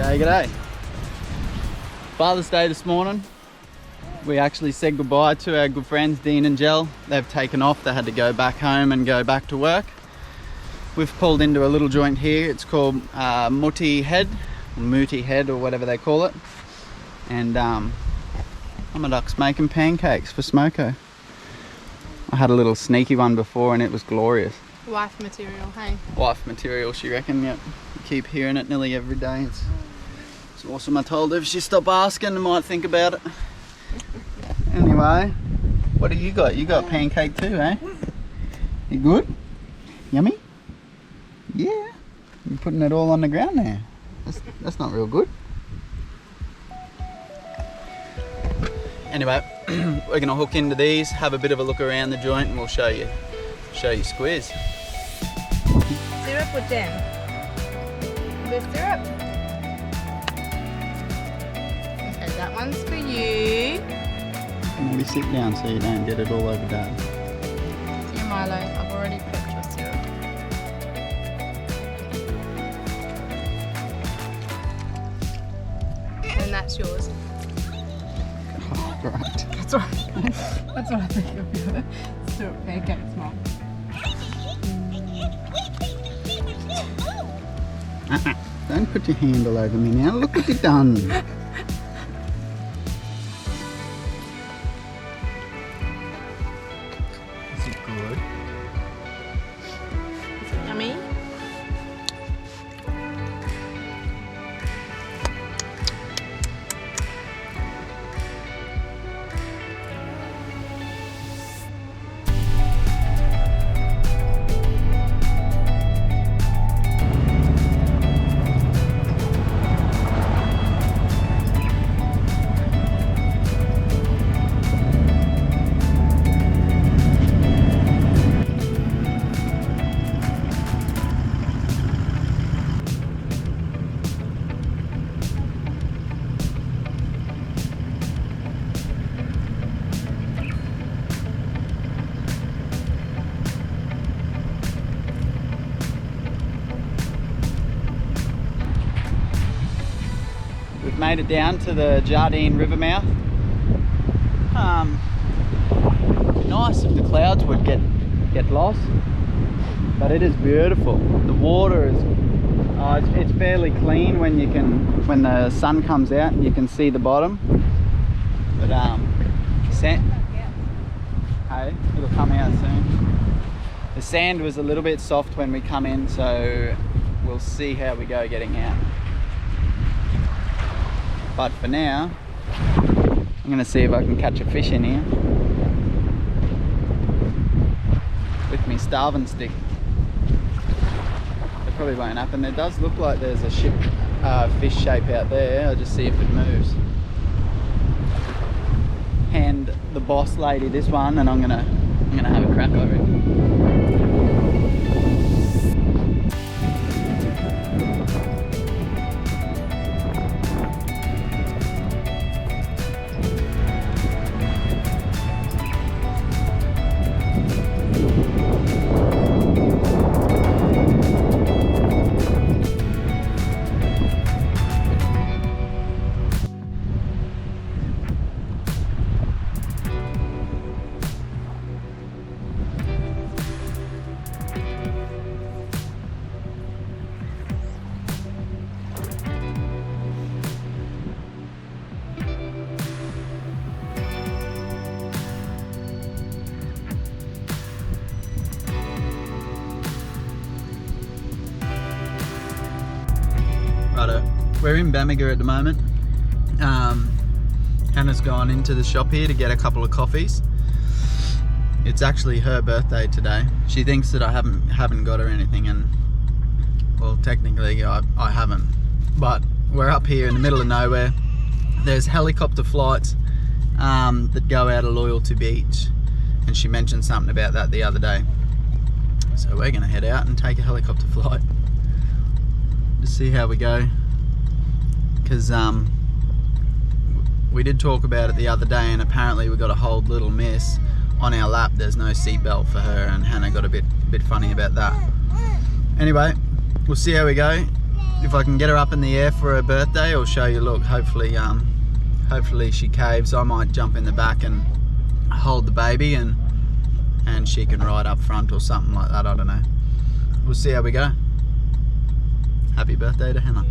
G'day, g'day. Father's Day this morning. We actually said goodbye to our good friends Dean and Jell. They've taken off, they had to go back home and go back to work. We've pulled into a little joint here. It's called Mooty Head or whatever they call it. And Amaduk's making pancakes for Smoko. I had a little sneaky one before and it was glorious. Wife material, hey? Wife material, she reckon, yep. You keep hearing it nearly every day. It's awesome. I told her if she stopped asking, I might think about it. Anyway, what do you got? You got pancake too, eh? You good? Yummy? Yeah. You're putting it all on the ground there. That's not real good. Anyway, we're gonna hook into these, have a bit of a look around the joint, and we'll show you squares. Syrup or jam? The syrup. Okay, that one's for you. Maybe sit down so you don't get it all over Dad. Here, Milo, I've already put your syrup. And that's yours. Oh, right. That's what I think of your syrup pancakes, Mom. Don't put your hand all over me now. Look what you've done. Is it good? Is it yummy? We've made it down to the Jardine river mouth. Nice if the clouds would get lost, but it is beautiful. The water is it's fairly clean when the sun comes out and you can see the bottom. But sand, hey, it'll come out soon. The sand was a little bit soft when we come in, so we'll see how we go getting out. But for now, I'm going to see if I can catch a fish in here with me starving stick. It probably won't happen. There does look like there's a ship fish shape out there. I'll just see if it moves. Hand the boss lady this one, and I'm gonna have a crack over it. Righto, we're in Bamaga at the moment. Hannah's gone into the shop here to get a couple of coffees. It's actually her birthday today. She thinks that I haven't got her anything, and well, technically I haven't. But we're up here in the middle of nowhere. There's helicopter flights that go out of Loyalty Beach, and she mentioned something about that the other day. So we're gonna head out and take a helicopter flight. Just see how we go, because we did talk about it the other day, and apparently we got a hold little miss on our lap. There's no seatbelt for her, and Hannah got a bit funny about that. Anyway, we'll see how we go. if I can get her up in the air for her birthday, I'll show you. Look, hopefully she caves. I might jump in the back and hold the baby, and she can ride up front or something like that. I don't know. We'll see how we go. Happy birthday to Hannah.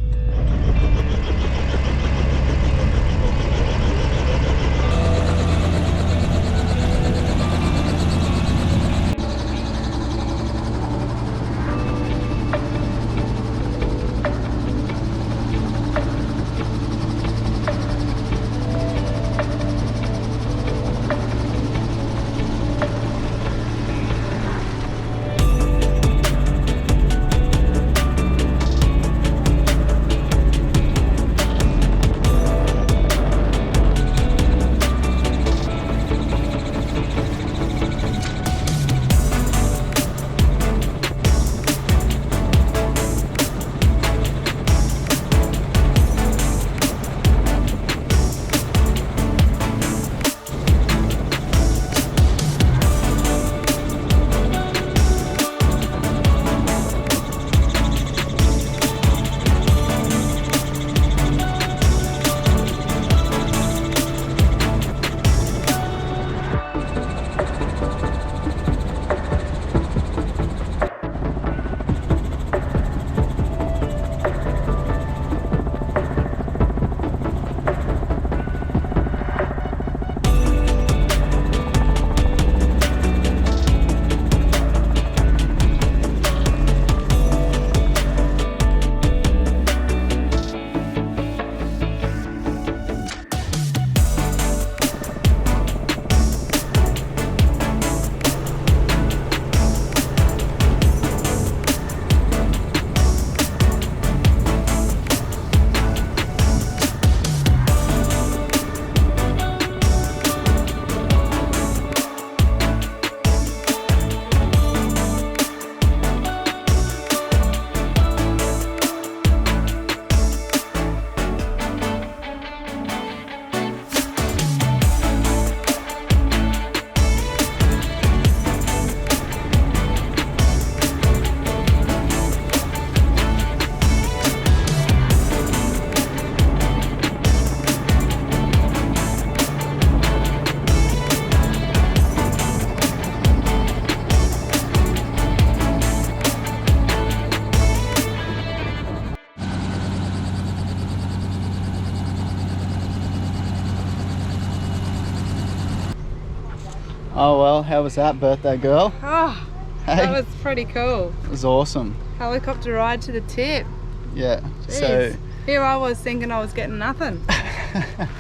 Oh well, how was that, birthday girl? Oh, Hey? that was pretty cool. It was awesome. Helicopter ride to the tip. Yeah. Jeez. So here I was thinking I was getting nothing.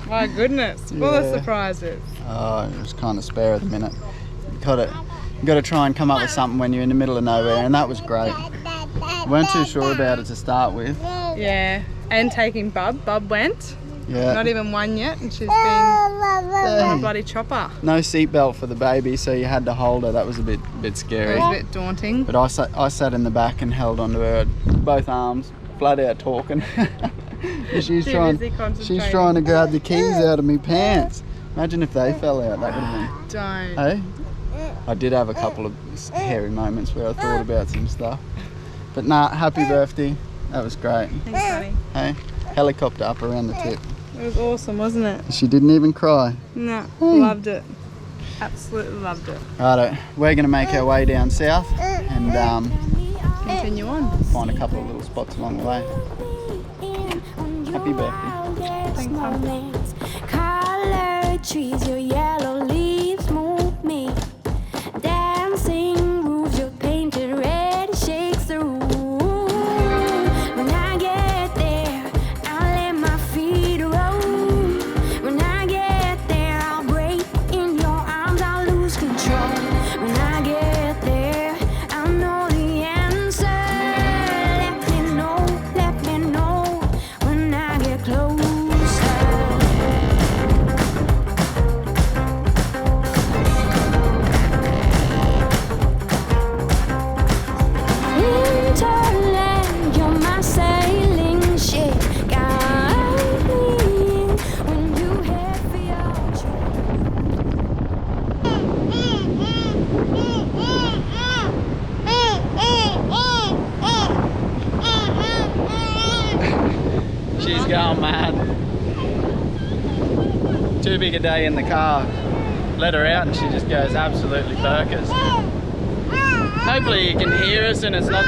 My goodness, full of Yeah. surprises. oh, it was kind of spare at the minute. You got to try and come up with something when you're in the middle of nowhere, and that was great. Weren't too sure about it to start with. Yeah, and taking Bub. Bub went. Yeah. Not even one yet, and she's been a bloody chopper. No seatbelt for the baby, so you had to hold her. That was a bit It scary. was a bit daunting. But I sat in the back and held onto her both arms, flat out talking. she's Too trying busy concentrating. she's trying to grab the keys out of me pants. Imagine if they fell out. That would have Don't. been. Hey, I did have a couple of hairy moments where I thought about some stuff. But nah, happy birthday. That was great. Thanks, honey. Hey, helicopter up around the tip. It was awesome, wasn't it? She didn't even cry. No, loved it. Absolutely loved it. Righto, we're going to make our way down south and Continue on. find a couple of little spots along the way. Happy birthday. Thanks, honey. Colored trees, your yellow leaves move me. Dancing roofs, your painted red shakes the room. When I get there, I'll let my feet roam. When I get there, I'll break in your arms, I'll lose control. When I get there, I'll know the answer. Let me know when I get closer. going mad. Too big a day in the car. Let her out and she just goes absolutely burkers. Hopefully you can hear us and it's not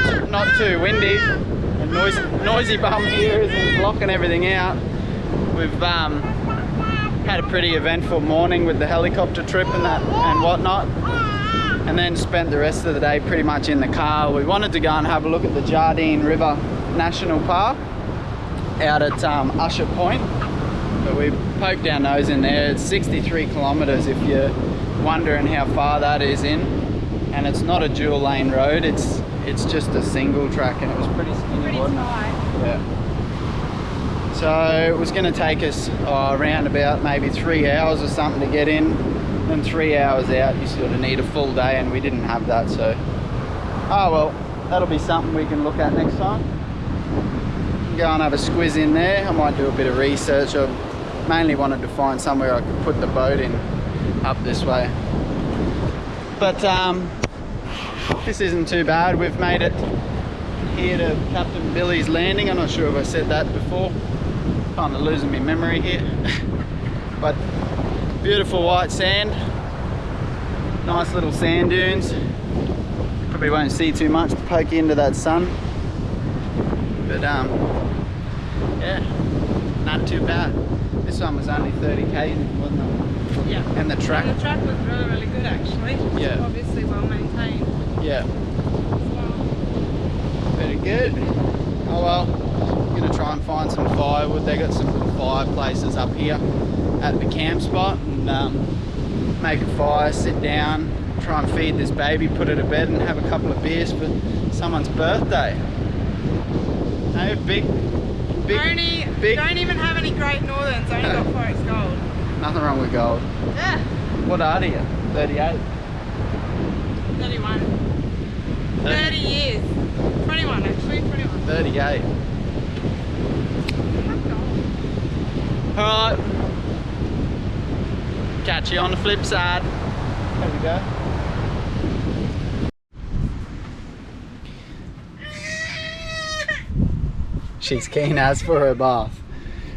too windy. A noisy bum here isn't blocking everything out. We've had a pretty eventful morning with the helicopter trip and whatnot, and then spent the rest of the day pretty much in the car. We wanted to go and have a look at the Jardine River National Park out at Usher Point, but we poked our nose in there. It's 63 kilometers if you're wondering how far that is in, and it's not a dual lane road, it's just a single track, and it was pretty skinny, wasn't it? Yeah. So it was going to take us around about maybe 3 hours or something to get in, and 3 hours out you sort of need a full day, and we didn't have that. So well, that'll be something we can look at next time. Go and have a squiz in there. I might do a bit of research. I mainly wanted to find somewhere I could put the boat in up this way, but this isn't too bad. We've made it here to Captain Billy's Landing. I'm not sure if I said that before. Kind of losing my memory here. But beautiful white sand, nice little sand dunes. Probably won't see too much to poke into that sun, but yeah, not too bad. This one was only 30 k's, wasn't it? Yeah. And the track was really, really good actually. Yeah. Obviously well maintained. Yeah. Very good. Oh well, I'm gonna try and find some firewood. They got some little fireplaces up here at the camp spot, and make a fire, sit down, try and feed this baby, put her to bed, and have a couple of beers for someone's birthday. No, big. Don't even have any Great Northerns, only got Forest Gold. Nothing wrong with gold. Yeah. What are you? 38? 31. 30 years. 21 actually, 21. 38. Alright. Catch you on the flip side. There we go. She's keen as for her bath.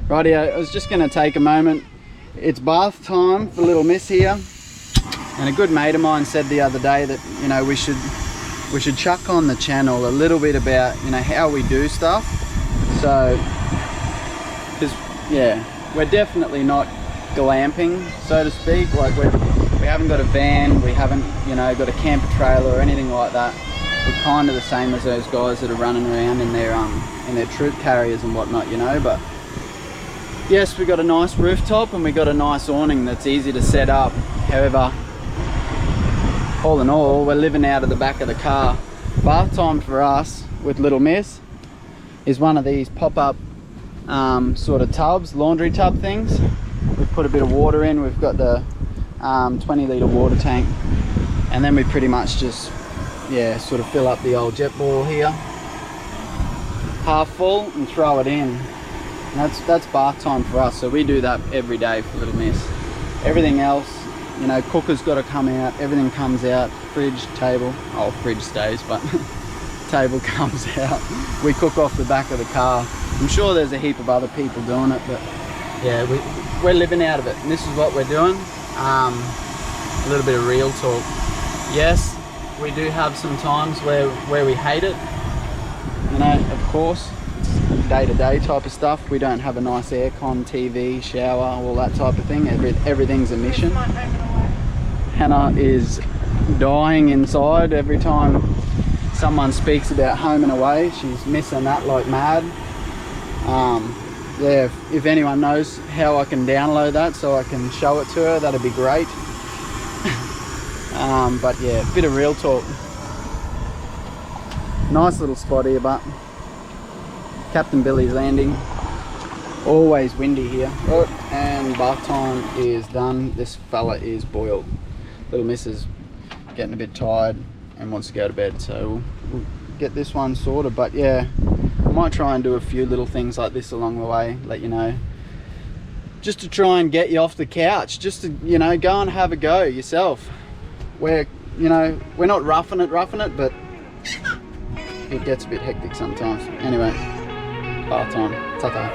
Rightio, I was just going to take a moment. It's bath time for little miss here, and a good mate of mine said the other day that, you know, we should chuck on the channel a little bit about, you know, how we do stuff. So, because yeah, we're definitely not glamping, so to speak. Like we haven't got a van, we haven't, you know, got a camper trailer or anything like that. We're kind of the same as those guys that are running around in their troop carriers and whatnot, you know. But yes, we got a nice rooftop and we got a nice awning that's easy to set up. However, all in all, we're living out of the back of the car. Bath time for us with little miss is one of these pop-up sort of tubs, laundry tub things. We've put a bit of water in. We've got the 20-litre water tank, and then we pretty much just, yeah, sort of fill up the old jet ball here, half full, and throw it in. And that's bath time for us. So we do that every day for little miss. Everything else, you know, cooker's got to come out, everything comes out, fridge, table, oh, fridge stays, but table comes out. We cook off the back of the car. I'm sure there's a heap of other people doing it, but yeah, we're living out of it, and this is what we're doing. A little bit of real talk. Yes, we do have some times where we hate it, you know, of course. It's day-to-day type of stuff. We don't have a nice aircon, TV, shower, all that type of thing. Everything's a mission. Hannah is dying inside every time someone speaks about home and away. She's missing that like mad. Yeah, if anyone knows how I can download that so I can show it to her, that'd be great. But yeah, bit of real talk. Nice little spot here, but Captain Billy's Landing. Always windy here. Oh, and bath time is done. This fella is boiled. Little miss is getting a bit tired and wants to go to bed, so we'll get this one sorted. But yeah, I might try and do a few little things like this along the way, let you know, just to try and get you off the couch, just to, you know, go and have a go yourself. We're, you know, we're not roughing it, but it gets a bit hectic sometimes. Anyway, bath time. Ta-ta.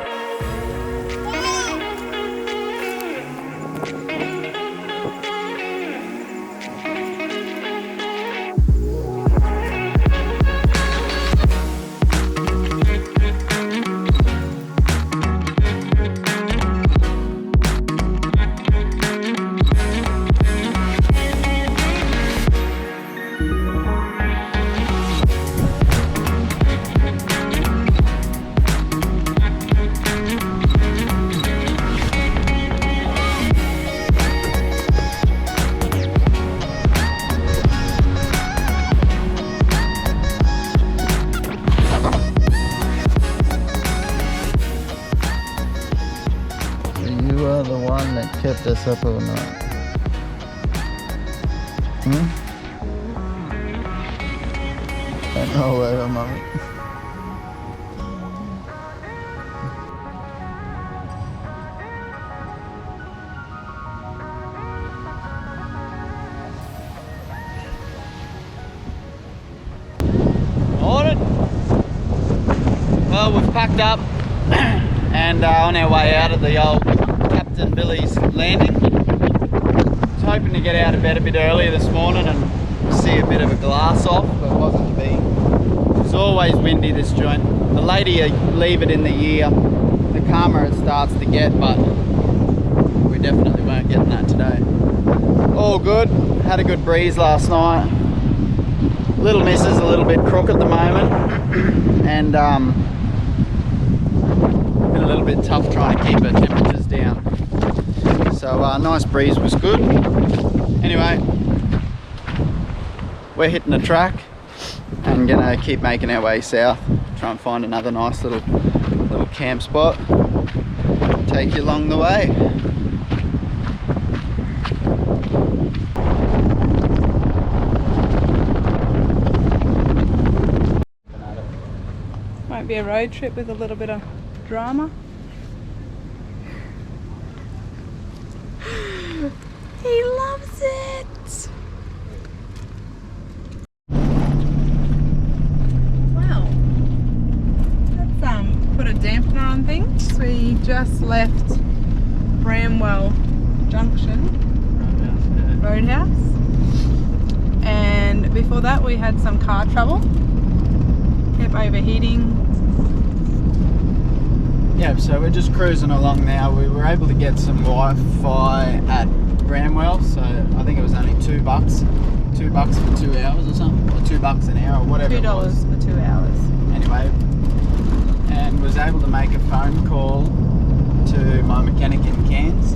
kept us up all night. Don't roll over, mummy. Morning. Well, we've packed up and on our way out of the old Captain Billy's landing. Was hoping to get out of bed a bit earlier this morning and see a bit of a glass off, but it wasn't to be. It's always windy, this joint. The later you leave it in the year, the calmer it starts to get, but we definitely weren't getting that today. All good. Had a good breeze last night. Little missus a little bit crook at the moment, and been a little bit tough trying to keep her temperatures down. So nice breeze was good. Anyway, we're hitting the track and gonna keep making our way south. Try and find another nice little camp spot. Take you along the way. Might be a road trip with a little bit of drama. He loves it! Well, let's put a dampener on things. We just left Bramwell Junction Roadhouse, and before that we had some car trouble. Kept overheating. Yeah, so we're just cruising along now. We were able to get some Wi-Fi at Bramwell, so I think it was only $2 for 2 hours or something, or $2 an hour, or whatever it was. $2 for 2 hours. Anyway, and was able to make a phone call to my mechanic in Cairns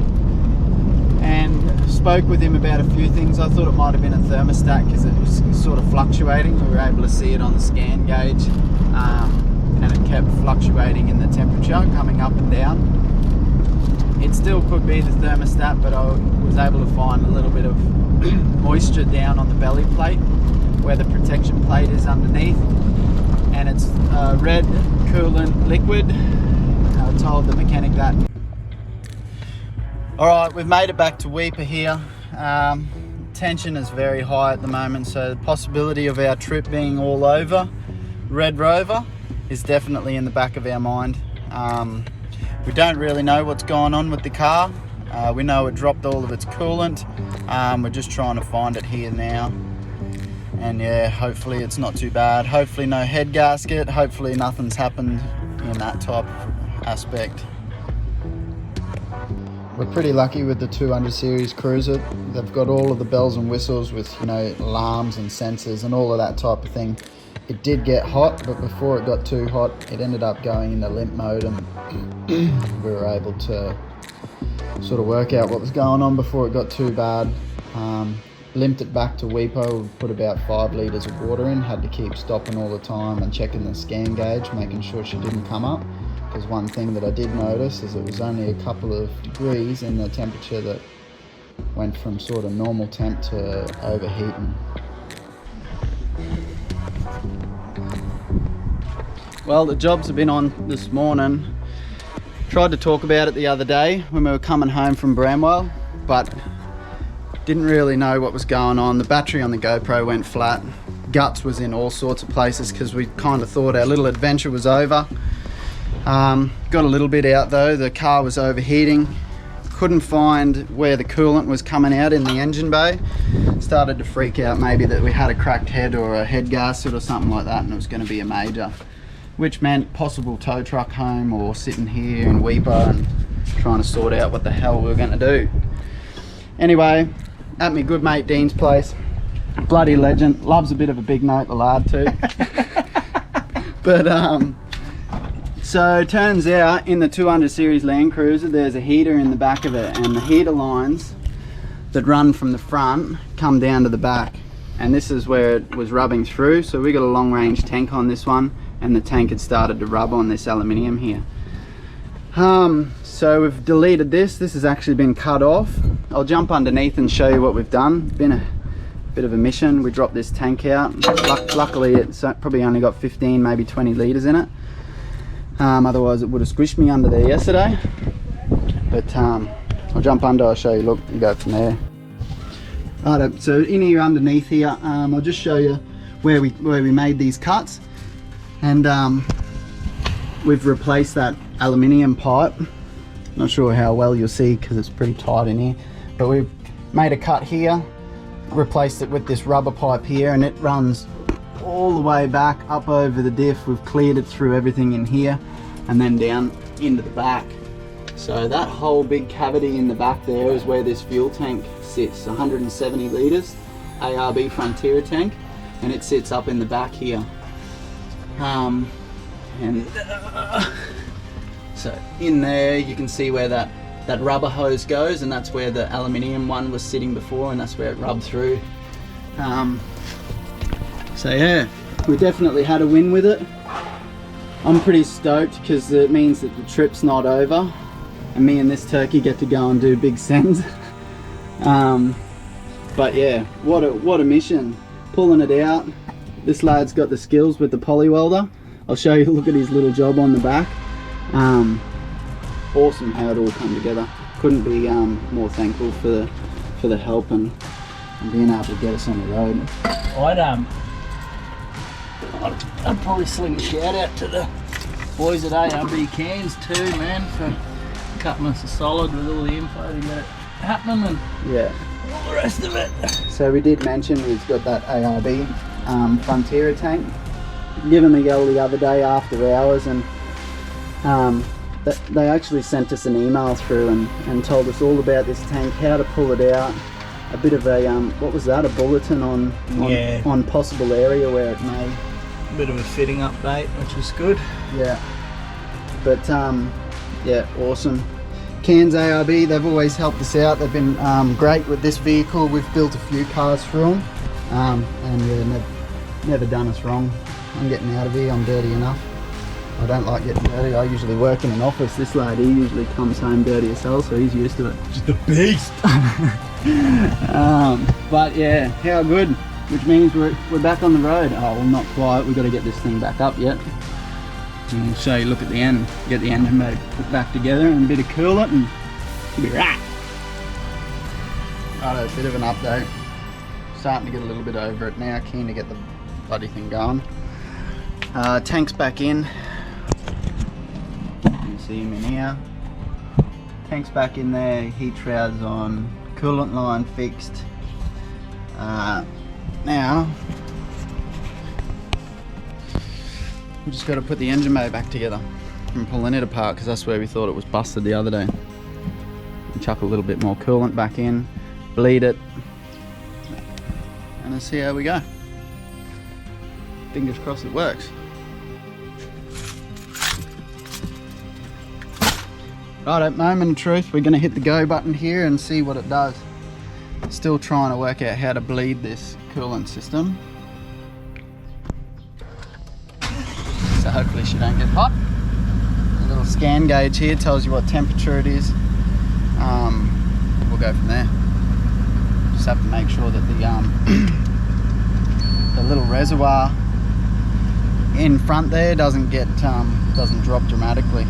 and spoke with him about a few things. I thought it might have been a thermostat because it was sort of fluctuating. We were able to see it on the scan gauge, and it kept fluctuating in the temperature, coming up and down. It still could be the thermostat, but I was able to find a little bit of moisture down on the belly plate where the protection plate is underneath, and it's red coolant liquid. I told the mechanic that. Alright, we've made it back to Weeper here. Tension is very high at the moment, so the possibility of our trip being all over Red Rover is definitely in the back of our mind. We don't really know what's going on with the car. We know it dropped all of its coolant. We're just trying to find it here now. And yeah, hopefully it's not too bad. Hopefully no head gasket. Hopefully nothing's happened in that type of aspect. We're pretty lucky with the 200 series Cruiser. They've got all of the bells and whistles with, you know, alarms and sensors and all of that type of thing. It did get hot, but before it got too hot, it ended up going into limp mode, and we were able to sort of work out what was going on before it got too bad. Limped it back to Weepo, put about 5 litres of water in, had to keep stopping all the time and checking the scan gauge, making sure she didn't come up. Because one thing that I did notice is it was only a couple of degrees in the temperature that went from sort of normal temp to overheating. Well, the jobs have been on this morning. Tried to talk about it the other day when we were coming home from Bramwell, but didn't really know what was going on. The battery on the GoPro went flat. Guts was in all sorts of places because we kind of thought our little adventure was over. Got a little bit out though. The car was overheating. Couldn't find where the coolant was coming out in the engine bay. Started to freak out maybe that we had a cracked head or a head gasket or something like that, and it was going to be a major, which meant possible tow truck home or sitting here in Weeper and trying to sort out what the hell we were going to do. Anyway, at my good mate Dean's place. Bloody legend. Loves a bit of a big note, the lad too. But so it turns out in the 200 series Landcruiser there's a heater in the back of it, and the heater lines that run from the front come down to the back, and this is where it was rubbing through. So we got a long range tank on this one, and the tank had started to rub on this aluminium here. So we've deleted this. This has actually been cut off. I'll jump underneath and show you what we've done. It's been a bit of a mission. We dropped this tank out. Luckily it's probably only got 15, maybe 20 litres in it. Otherwise it would have squished me under there yesterday. But I'll jump under, I'll show you, look, and go from there. Right, so in here underneath here, I'll just show you where we made these cuts. And we've replaced that aluminium pipe. Not sure how well you'll see because it's pretty tight in here, but we've made a cut here, replaced it with this rubber pipe here, and it runs all the way back up over the diff. We've cleared it through everything in here and then down into the back. So that whole big cavity in the back there is where this fuel tank sits, 170 litres ARB Frontier tank, and it sits up in the back here. So in there you can see where that rubber hose goes, and that's where the aluminium one was sitting before, and that's where it rubbed through. So yeah, we definitely had a win with it. I'm pretty stoked because it means that the trip's not over and me and this turkey get to go and do big sends. But yeah, what a mission, pulling it out. This lad's got the skills with the poly welder. I'll show you, look at his little job on the back. Awesome how it all come together. Couldn't be more thankful for the help and being able to get us on the road. I'd probably sling a shout out to the boys at ARB Cans too, man, for cutting us a solid with all the info to get it happening and yeah, all the rest of it. So we did mention we've got that ARB Frontier tank. Give them a yell the other day after hours, and they actually sent us an email through and told us all about this tank, how to pull it out, a bit of a what was that, a bulletin on possible area where it may. A bit of a fitting update, which was good. Yeah, but yeah, awesome. Cairns ARB, they've always helped us out. They've been great with this vehicle. We've built a few cars for them, and yeah, never done us wrong. I'm getting out of here, I'm dirty enough. I don't like getting dirty. I usually work in an office. This lad, he usually comes home dirty as hell, so he's used to it. Just a beast. But yeah, how good. Which means we're back on the road. Oh, well, not quite. We've got to get this thing back up yet. And we'll show you, look at the end. Get the engine bay put back together and a bit of coolant and it'll be right. Right, a bit of an update. Starting to get a little bit over it now. Keen to get the bloody thing going. Tank's back in. You can see him in here. Tank's back in there. Heat shrouds on. Coolant line fixed. Now we just got to put the engine bay back together and pulling it apart, because that's where we thought it was busted the other day. And chuck a little bit more coolant back in, bleed it, and let's see how we go. Fingers crossed it works. Right, at moment of truth, we're going to hit the go button here and see what it does. Still trying to work out how to bleed this coolant system. So hopefully she don't get hot. A little scan gauge here tells you what temperature it is. We'll go from there. Just have to make sure that the little reservoir in front there doesn't get doesn't drop dramatically.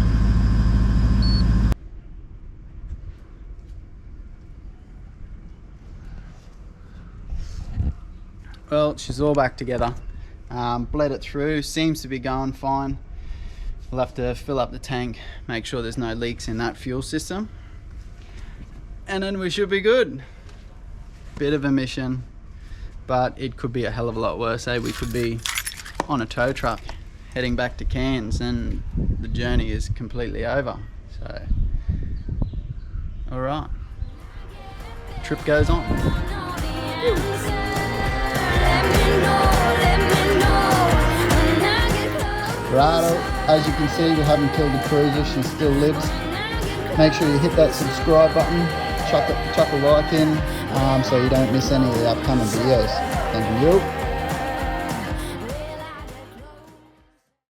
Well, she's all back together. Bled it through, seems to be going fine. We'll have to fill up the tank, make sure there's no leaks in that fuel system, and then we should be good. Bit of a mission, but it could be a hell of a lot worse. We could be on a tow truck heading back to Cairns and the journey is completely over. So, all right, trip goes on. Righto, as you can see, we haven't killed the cruiser, she still lives. Make sure you hit that subscribe button, chuck a like in, so you don't miss any of the upcoming videos. Thank you.